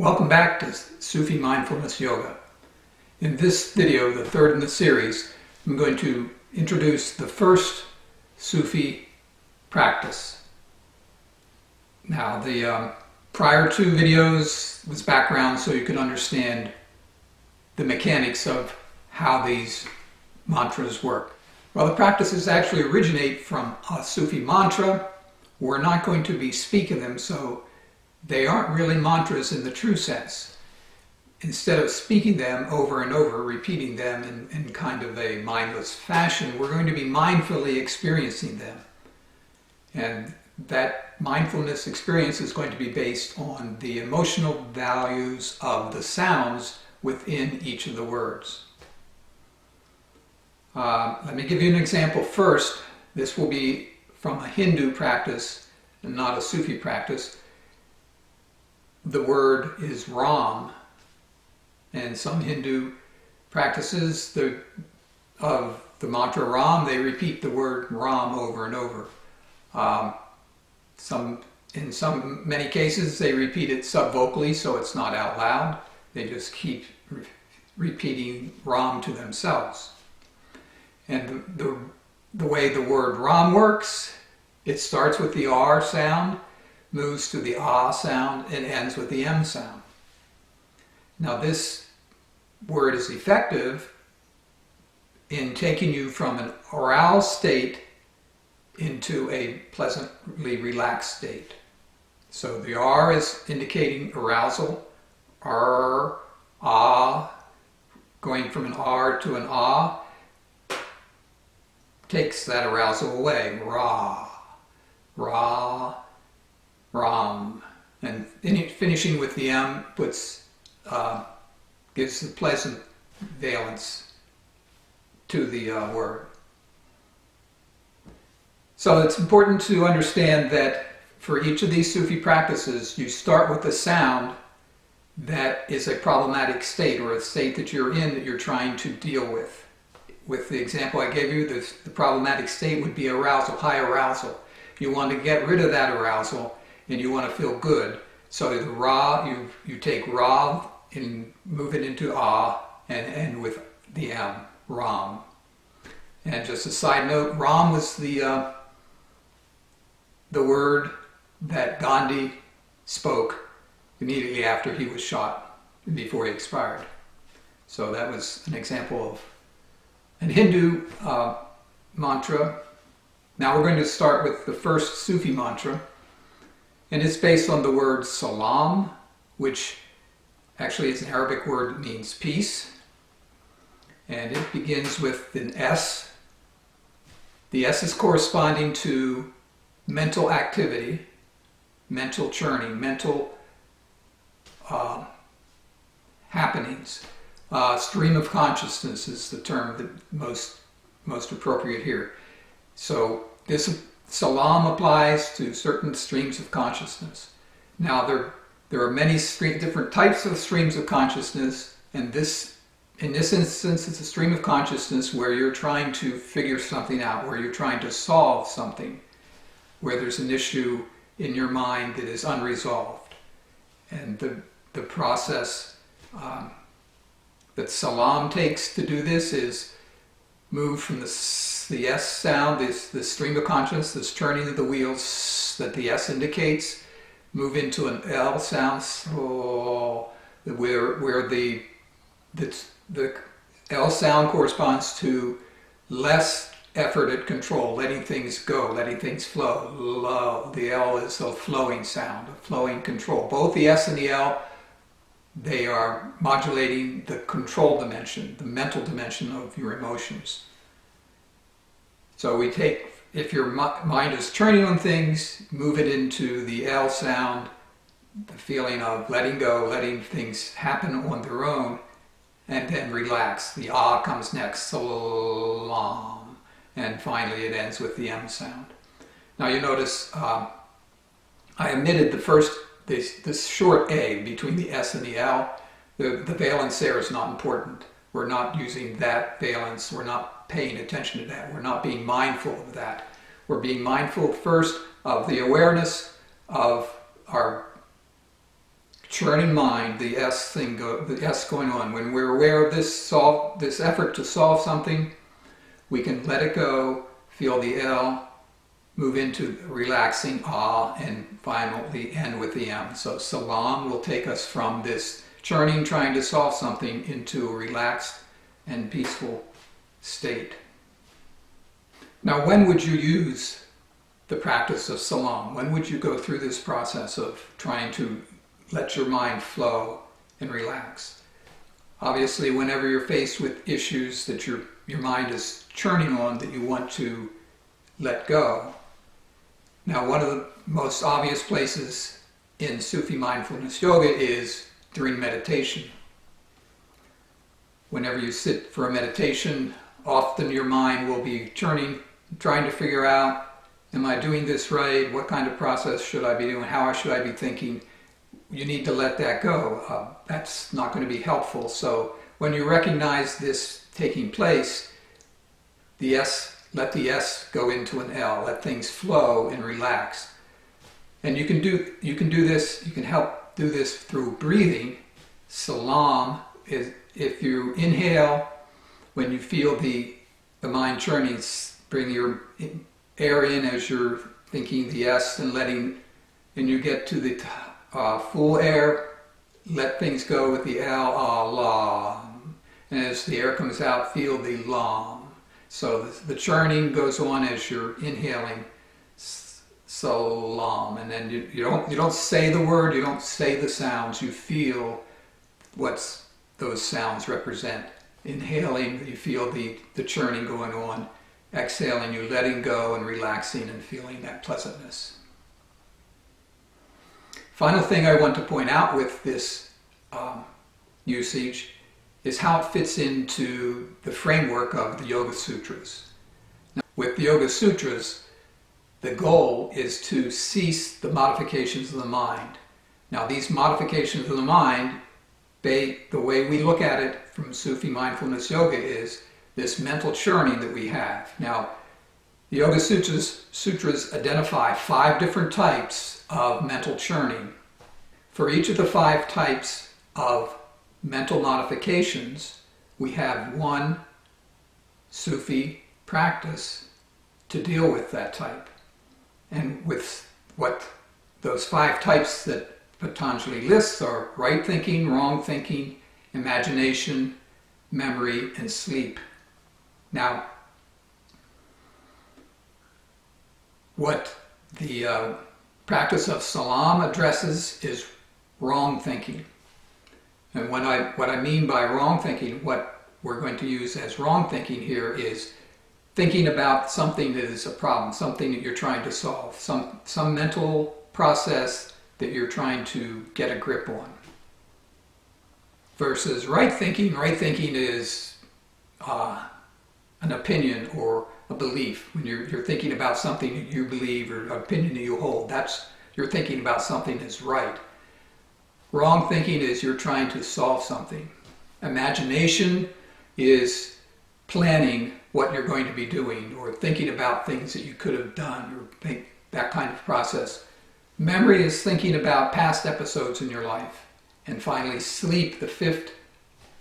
Welcome back to Sufi Mindfulness Yoga. In this video, the third in the series, I'm going to introduce the first Sufi practice. Now, the prior two videos was background so you can understand the mechanics of how these mantras work. Well, the practices actually originate from a Sufi mantra. We're not going to be speaking them, so they aren't really mantras in the true sense. Instead of speaking them over and over, repeating them in kind of a mindless fashion, we're going to be mindfully experiencing them. And that mindfulness experience is going to be based on the emotional values of the sounds within each of the words. Let me give you an example first. This will be from a Hindu practice and not a Sufi practice. The word is Ram, and some Hindu practices of the mantra Ram, they repeat the word Ram over and over. In many cases, they repeat it subvocally, so it's not out loud. They just keep repeating Ram to themselves. And the way the word Ram works, it starts with the R sound, moves to the ah sound, and ends with the M sound. Now this word is effective in taking you from an aroused state into a pleasantly relaxed state. So the R is indicating arousal, R, ah, going from an R to an ah, takes that arousal away, Ra, Ra, Ram, and finishing with the M gives a pleasant valence to the word. So it's important to understand that for each of these Sufi practices, you start with a sound that is a problematic state or a state that you're in that you're trying to deal with. With the example I gave you, the problematic state would be arousal, high arousal. You want to get rid of that arousal and you want to feel good. So the Ra, you take Ra and move it into Ah and end with the M, Ram. And just a side note, Ram was the word that Gandhi spoke immediately after he was shot, before he expired. So that was an example of an Hindu mantra. Now we're going to start with the first Sufi mantra. And it's based on the word Salaam, which actually is an Arabic word that means peace. And it begins with an S. The S is corresponding to mental activity, mental churning, mental happenings. Stream of consciousness is the term that most appropriate here. So this Salaam applies to certain streams of consciousness. Now there are many different types of streams of consciousness, and in this instance it's a stream of consciousness where you're trying to figure something out, where you're trying to solve something, where there's an issue in your mind that is unresolved. And the process that Salaam takes to do this is move from the S sound, this stream of consciousness, this turning of the wheels that the S indicates, move into an L sound, so where the L sound corresponds to less effort at control, letting things go, letting things flow. The L is a flowing sound, a flowing control. Both the S and the L, they are modulating the control dimension, the mental dimension of your emotions. So we take, if your mind is turning on things, move it into the L sound, the feeling of letting go, letting things happen on their own, and then relax. The Ah comes next, Salaam, and finally it ends with the M sound. Now you notice I omitted this short A between the S and the L. The valence there is not important. We're not using that valence. We're not paying attention to that. We're not being mindful of that. We're being mindful first of the awareness of our churning mind, the the S going on. When we're aware of this effort to solve something, we can let it go, feel the L, move into relaxing ah, and finally end with the M. So Salaam will take us from this churning, trying to solve something, into a relaxed and peaceful state. Now, when would you use the practice of Salaam? When would you go through this process of trying to let your mind flow and relax? Obviously, whenever you're faced with issues that your mind is churning on that you want to let go. Now, one of the most obvious places in Sufi Mindfulness Yoga is during meditation. Whenever you sit for a meditation, often your mind will be churning, trying to figure out, am I doing this right? What kind of process should I be doing? How should I be thinking? You need to let that go. That's not going to be helpful. So when you recognize this taking place, let the S go into an L. Let things flow and relax. And you can do this. You can help do this through breathing. Salaam is, if you inhale, when you feel the mind churning, bring your air in as you're thinking the S and you get to the full air, let things go with the L, Allah. And as the air comes out, feel the Lam. So the churning goes on as you're inhaling Salaam, and then you don't say the word, you don't say the sounds, you feel what those sounds represent. Inhaling, you feel the churning going on. Exhaling, you're letting go and relaxing and feeling that pleasantness. Final thing I want to point out with this usage is how it fits into the framework of the Yoga Sutras. Now, with the Yoga Sutras, the goal is to cease the modifications of the mind. Now, these modifications of the mind, the way we look at it from Sufi Mindfulness Yoga is this mental churning that we have. Now, the Yoga Sutras identify 5 different types of mental churning. For each of the 5 types of mental modifications, we have one Sufi practice to deal with that type. And with what those 5 types that Patanjali lists are right thinking, wrong thinking, imagination, memory, and sleep. Now, what the practice of Salaam addresses is wrong thinking. And what I mean by wrong thinking, what we're going to use as wrong thinking here is thinking about something that is a problem, something that you're trying to solve, some mental process that you're trying to get a grip on. Versus right thinking is an opinion or a belief. When you're thinking about something that you believe or an opinion that you hold, you're thinking about something that's right. Wrong thinking is you're trying to solve something. Imagination is planning what you're going to be doing or thinking about things that you could have done or that kind of process. Memory is thinking about past episodes in your life. And finally, sleep, the 5th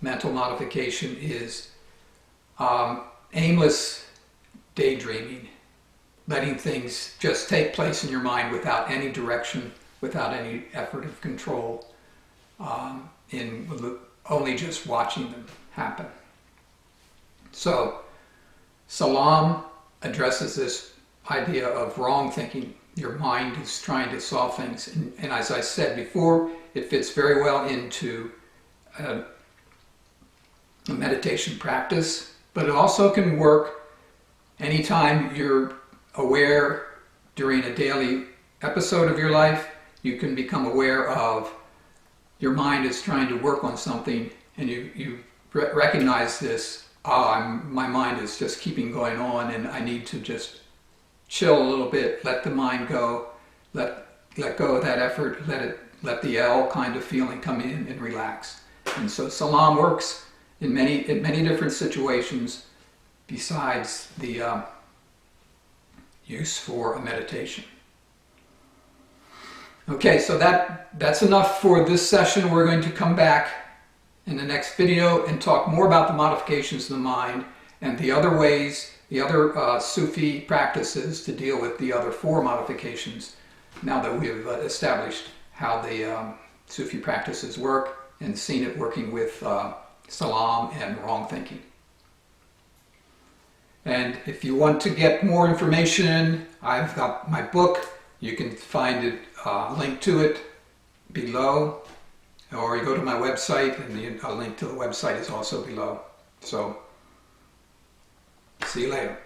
mental modification, is aimless daydreaming, letting things just take place in your mind without any direction, without any effort of control, in only just watching them happen. So, Salaam addresses this idea of wrong thinking. Your mind is trying to solve things. And as I said before, it fits very well into a meditation practice, but it also can work anytime you're aware during a daily episode of your life. You can become aware of your mind is trying to work on something, and you recognize this. My mind is just keeping going on, and I need to just chill a little bit, let the mind go, let go of that effort, let the L kind of feeling come in and relax. And so Salaam works in many different situations besides the use for a meditation. Okay, so that's enough for this session. We're going to come back in the next video and talk more about the modifications of the mind and the other ways, the other Sufi practices to deal with the other 4 modifications, now that we've established how the Sufi practices work and seen it working with Salaam and wrong thinking. And if you want to get more information, I've got my book. You can find it, link to it below, or you go to my website and a link to the website is also below. So, see you later.